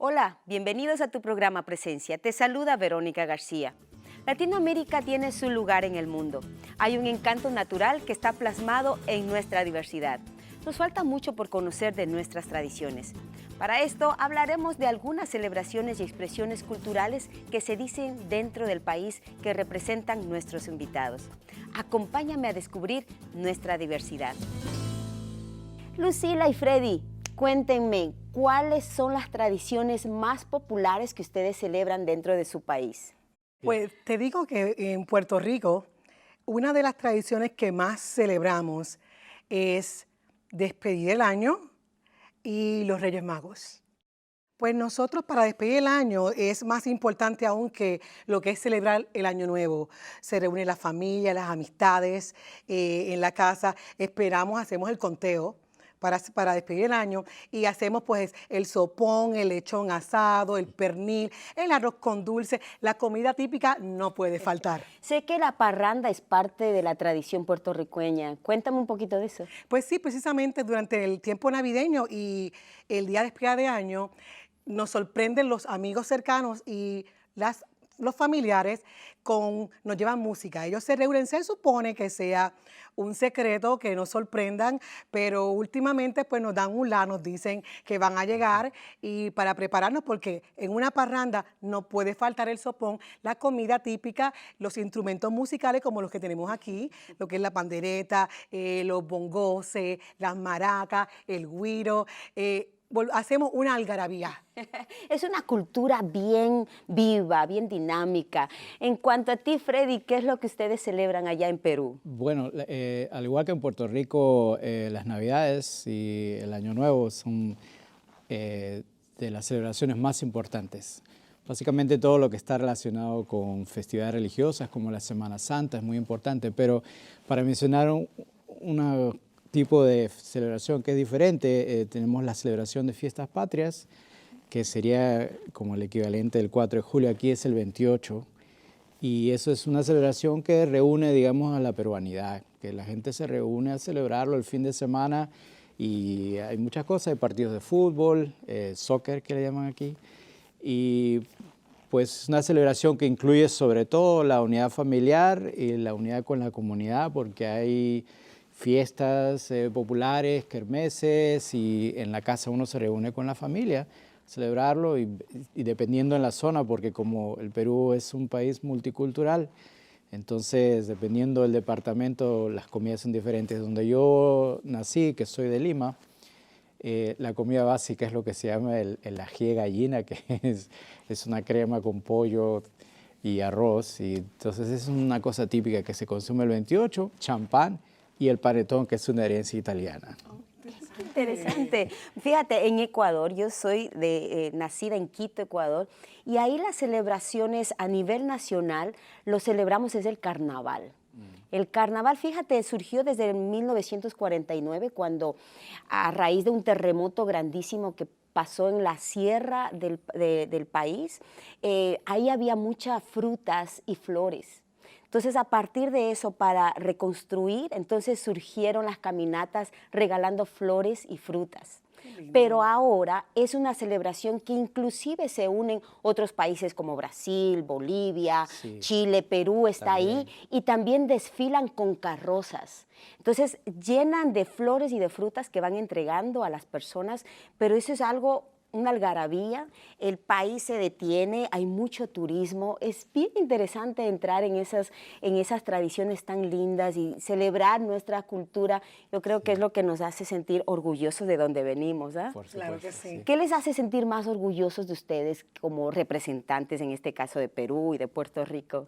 Hola, bienvenidos a tu programa Presencia. Te saluda Verónica García. Latinoamérica tiene su lugar en el mundo. Hay un encanto natural que está plasmado en nuestra diversidad. Nos falta mucho por conocer de nuestras tradiciones. Para esto hablaremos de algunas celebraciones y expresiones culturales que se dicen dentro del país que representan nuestros invitados. Acompáñame a descubrir nuestra diversidad. Lucila y Freddy, cuéntenme, ¿cuáles son las tradiciones más populares que ustedes celebran dentro de su país? Pues te digo que en Puerto Rico, una de las tradiciones que más celebramos es despedir el año y los Reyes Magos. Pues nosotros para despedir el año es más importante aún que lo que es celebrar el Año Nuevo. Se reúne la familia, las amistades en la casa, esperamos, hacemos el conteo para despedir el año y hacemos pues el sopón, el lechón asado, el pernil, el arroz con dulce, la comida típica no puede faltar. Sé que la parranda es parte de la tradición puertorriqueña. Cuéntame un poquito de eso. Pues sí, precisamente durante el tiempo navideño y el día de despedida de año, nos sorprenden los amigos cercanos y los familiares nos llevan música. Ellos se reúnen, se supone que sea un secreto, que nos sorprendan, pero últimamente pues nos dan un la, nos dicen que van a llegar y para prepararnos, porque en una parranda no puede faltar el sopón, la comida típica, los instrumentos musicales como los que tenemos aquí, lo que es la pandereta, los bongoses, las maracas, el güiro, hacemos una algarabía. Es una cultura bien viva, bien dinámica. En cuanto a ti, Freddy, ¿qué es lo que ustedes celebran allá en Perú? Bueno, al igual que en Puerto Rico, las Navidades y el Año Nuevo son de las celebraciones más importantes. Básicamente todo lo que está relacionado con festividades religiosas como la Semana Santa es muy importante, pero para mencionar un tipo de celebración que es diferente, tenemos la celebración de fiestas patrias, que sería como el equivalente del 4 de julio, aquí es el 28, y eso es una celebración que reúne, digamos, a la peruanidad, que la gente se reúne a celebrarlo el fin de semana y hay muchas cosas, hay partidos de fútbol, soccer que le llaman aquí, y pues una celebración que incluye sobre todo la unidad familiar y la unidad con la comunidad, porque hay fiestas populares, kermeses, y en la casa uno se reúne con la familia a celebrarlo y dependiendo en la zona, porque como el Perú es un país multicultural, entonces dependiendo del departamento las comidas son diferentes. Donde yo nací, que soy de Lima, la comida básica es lo que se llama el ají de gallina, que es una crema con pollo y arroz, y entonces es una cosa típica que se consume el 28, champán, y el panetón, que es una herencia italiana. Interesante. Fíjate, en Ecuador, yo soy nacida en Quito, Ecuador, y ahí las celebraciones a nivel nacional, lo celebramos es el carnaval. El carnaval, fíjate, surgió desde 1949, cuando a raíz de un terremoto grandísimo que pasó en la sierra del país, ahí había muchas frutas y flores. Entonces, a partir de eso, para reconstruir, entonces surgieron las caminatas regalando flores y frutas. Pero ahora es una celebración que inclusive se unen otros países como Brasil, Bolivia, Sí, Chile, Perú está también ahí, y también desfilan con carrozas. Entonces, llenan de flores y de frutas que van entregando a las personas, pero eso es algo, una algarabía, el país se detiene, hay mucho turismo, es bien interesante entrar en esas tradiciones tan lindas y celebrar nuestra cultura. Yo creo que es lo que nos hace sentir orgullosos de donde venimos, ¿ah? por supuesto, Claro que sí. ¿Qué les hace sentir más orgullosos de ustedes como representantes, en este caso de Perú y de Puerto Rico?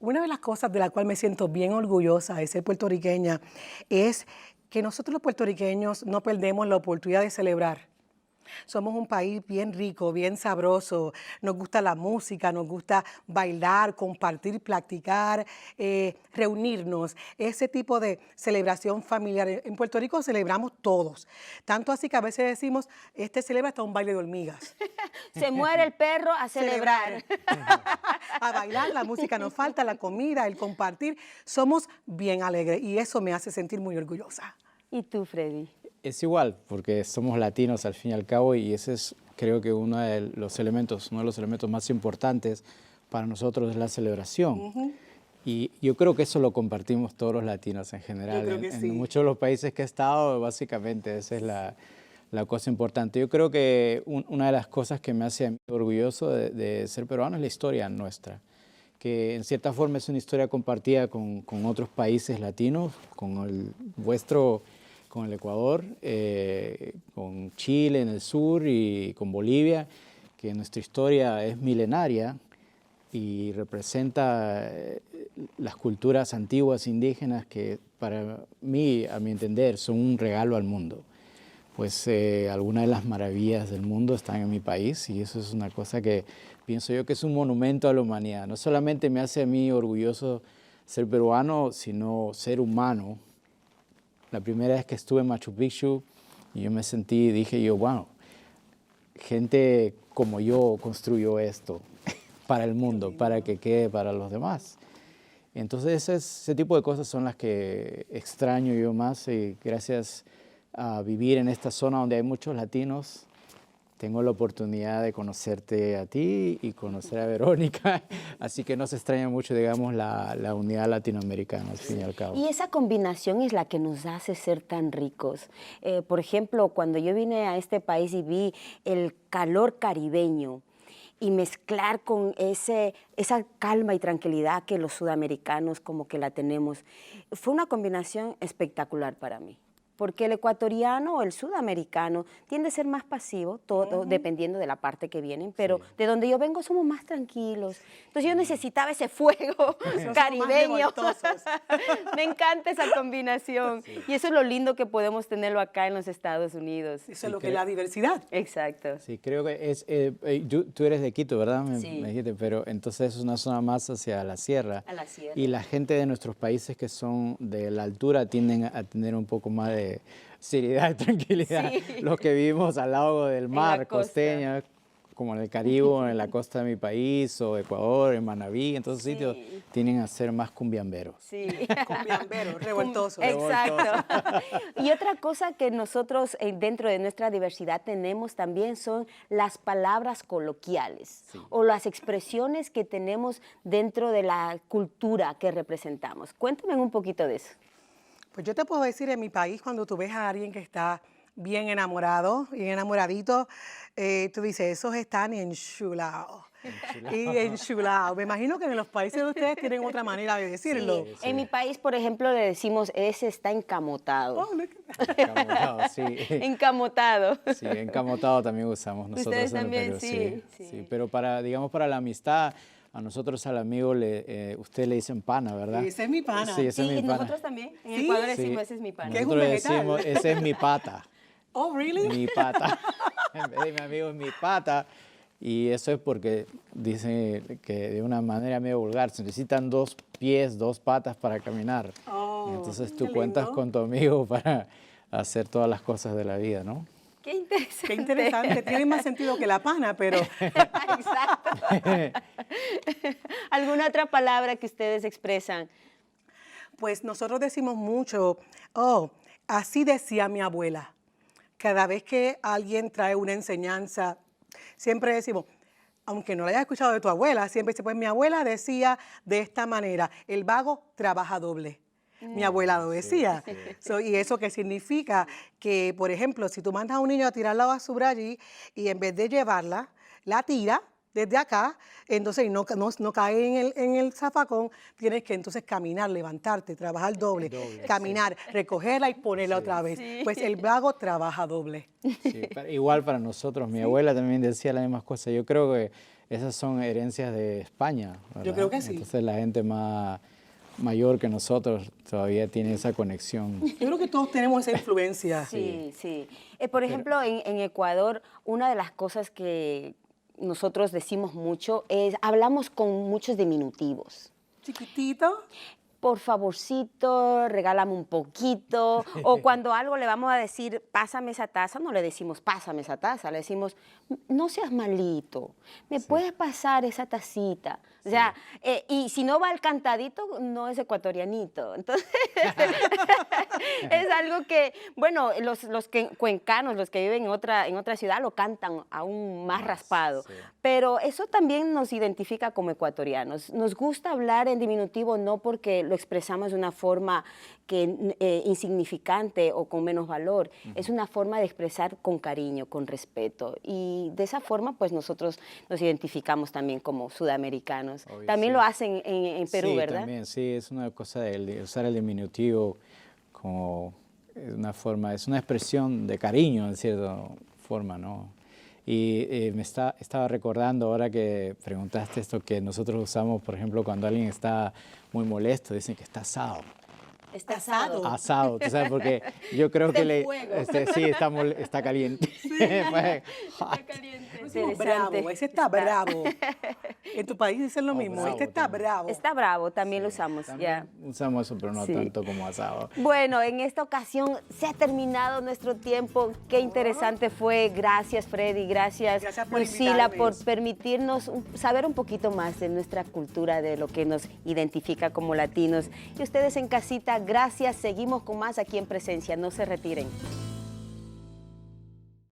Una de las cosas de la cual me siento bien orgullosa de ser puertorriqueña es que nosotros los puertorriqueños no perdemos la oportunidad de celebrar. Somos un país bien rico, bien sabroso, nos gusta la música, nos gusta bailar, compartir, practicar, reunirnos, ese tipo de celebración familiar. En Puerto Rico celebramos todos, tanto así que a veces decimos, celebra hasta un baile de hormigas. Se muere el perro a celebrar. A bailar, la música nos falta, la comida, el compartir, somos bien alegres y eso me hace sentir muy orgullosa. ¿Y tú, Freddy? Es igual, porque somos latinos al fin y al cabo y ese es, creo que uno de los elementos más importantes para nosotros es la celebración. Y yo creo que eso lo compartimos todos los latinos en general. Yo creo que sí. En muchos de los países que he estado, básicamente esa es la cosa importante. Yo creo que una de las cosas que me hace a mí orgulloso de ser peruano es la historia nuestra, que en cierta forma es una historia compartida con otros países latinos, con el vuestro, con el Ecuador, con Chile en el sur y con Bolivia, que nuestra historia es milenaria y representa las culturas antiguas indígenas que para mí, a mi entender, son un regalo al mundo. Pues algunas de las maravillas del mundo están en mi país y eso es una cosa que pienso yo que es un monumento a la humanidad. No solamente me hace a mí orgulloso ser peruano, sino ser humano. La primera vez que estuve en Machu Picchu, yo me sentí, dije yo, wow, gente como yo construyó esto para el mundo, para que quede para los demás. Entonces ese tipo de cosas son las que extraño yo más y gracias a vivir en esta zona donde hay muchos latinos, tengo la oportunidad de conocerte a ti y conocer a Verónica, así que no se extraña mucho, digamos, la unidad latinoamericana, al fin y al cabo. Y esa combinación es la que nos hace ser tan ricos. Por ejemplo, cuando yo vine a este país y vi el calor caribeño, y mezclar con esa calma y tranquilidad que los sudamericanos como que la tenemos, fue una combinación espectacular para mí. Porque el ecuatoriano o el sudamericano tiende a ser más pasivo, todo dependiendo de la parte que vienen, pero de donde yo vengo somos más tranquilos. Entonces yo necesitaba ese fuego caribeño. Me encanta esa combinación. Sí. Y eso es lo lindo que podemos tenerlo acá en los Estados Unidos. Eso es lo que es la diversidad. Exacto. Sí, creo que es, tú eres de Quito, ¿verdad? Sí. Me dijiste, pero entonces es una zona más hacia la sierra. A la sierra. Y la gente de nuestros países que son de la altura tienden a tener un poco más de seriedad y tranquilidad. Sí. Los que vivimos al lado del mar, costeño, como en el Caribe, o en la costa de mi país, o Ecuador, en Manabí, en todos sitios, tienden a ser más cumbiamberos. Sí. Cumbiamberos, revoltosos. Exacto. Y otra cosa que nosotros dentro de nuestra diversidad tenemos también son las palabras coloquiales o las expresiones que tenemos dentro de la cultura que representamos. Cuéntame un poquito de eso. Pues yo te puedo decir, en mi país, cuando tú ves a alguien que está bien enamorado, bien enamoradito, tú dices, esos están enchulados. Y enchulados. Me imagino que en los países de ustedes tienen otra manera de decirlo. Sí. En mi país, por ejemplo, le decimos, ese está encamotado. Oh, encamotado, sí. Encamotado. Sí, encamotado también usamos nosotros. Ustedes en también, el Perú, sí. Pero digamos, para la amistad, a nosotros al amigo, usted le dicen pana, ¿verdad? Sí, ese es mi pana. Sí, ese es mi pana. Nosotros también. En Ecuador decimos, ese es mi pana. Nosotros decimos, ese es mi pata. Oh, really? Mi pata. En vez de mi amigo es mi pata. Y eso es porque dicen que de una manera medio vulgar, se necesitan 2 pies, 2 patas para caminar. Oh, entonces tú cuentas con tu amigo para hacer todas las cosas de la vida, ¿no? Qué interesante. Qué interesante. Tiene más sentido que la pana, pero... Exacto. ¿Alguna otra palabra que ustedes expresan? Pues nosotros decimos mucho, oh, así decía mi abuela. Cada vez que alguien trae una enseñanza, siempre decimos, aunque no la hayas escuchado de tu abuela, siempre dice, pues mi abuela decía de esta manera, el vago trabaja doble. Mi abuela lo decía. Y eso que significa que, por ejemplo, si tú mandas a un niño a tirar la basura allí y en vez de llevarla, la tira desde acá, entonces no cae en el zafacón, tienes que entonces caminar, levantarte, trabajar doble, caminar, recogerla y ponerla otra vez. Sí. Pues el vago trabaja doble. Sí, igual para nosotros, mi abuela también decía las mismas cosas. Yo creo que esas son herencias de España, ¿verdad? Yo creo que sí. Entonces la gente más mayor que nosotros todavía tiene esa conexión. Yo creo que todos tenemos esa influencia. Sí. Por ejemplo, en Ecuador, una de las cosas que nosotros decimos mucho es, hablamos con muchos diminutivos. Chiquitito. por favorcito, regálame un poquito, o cuando algo le vamos a decir, pásame esa taza, no le decimos, pásame esa taza, le decimos, no seas malito, ¿me puedes pasar esa tacita? O sea, y si no va al cantadito, no es ecuatorianito. Entonces, es algo que, bueno, los cuencanos, los que viven en otra ciudad, lo cantan aún más raspado. Sí. Pero eso también nos identifica como ecuatorianos. Nos gusta hablar en diminutivo no porque lo expresamos de una forma insignificante o con menos valor. Es una forma de expresar con cariño, con respeto. Y de esa forma, pues nosotros nos identificamos también como sudamericanos. Obvio, También sí. lo hacen en Perú, sí, ¿verdad? También, sí, es una cosa de usar el diminutivo como una forma, es una expresión de cariño en cierta forma, ¿no? Y estaba recordando ahora que preguntaste esto que nosotros usamos, por ejemplo, cuando alguien está muy molesto, dicen que está asado. Está asado. Asado, ¿tú sabes? Porque yo creo Está que en fuego. sí, está caliente. Pues, hot. Decimos bravo, ese está bravo. En tu país dicen lo mismo, bravo este está también. bravo. Está bravo, también lo usamos. También Ya. usamos eso, pero no Sí. tanto como asado. Bueno, en esta ocasión se ha terminado nuestro tiempo. Qué interesante fue. Gracias, Freddy. Gracias, Gracias por Lucila, por invitarme. permitirnos saber un poquito más de nuestra cultura, de lo que nos identifica como latinos. Y ustedes en casita, gracias. Seguimos con más aquí en Presencia. No se retiren.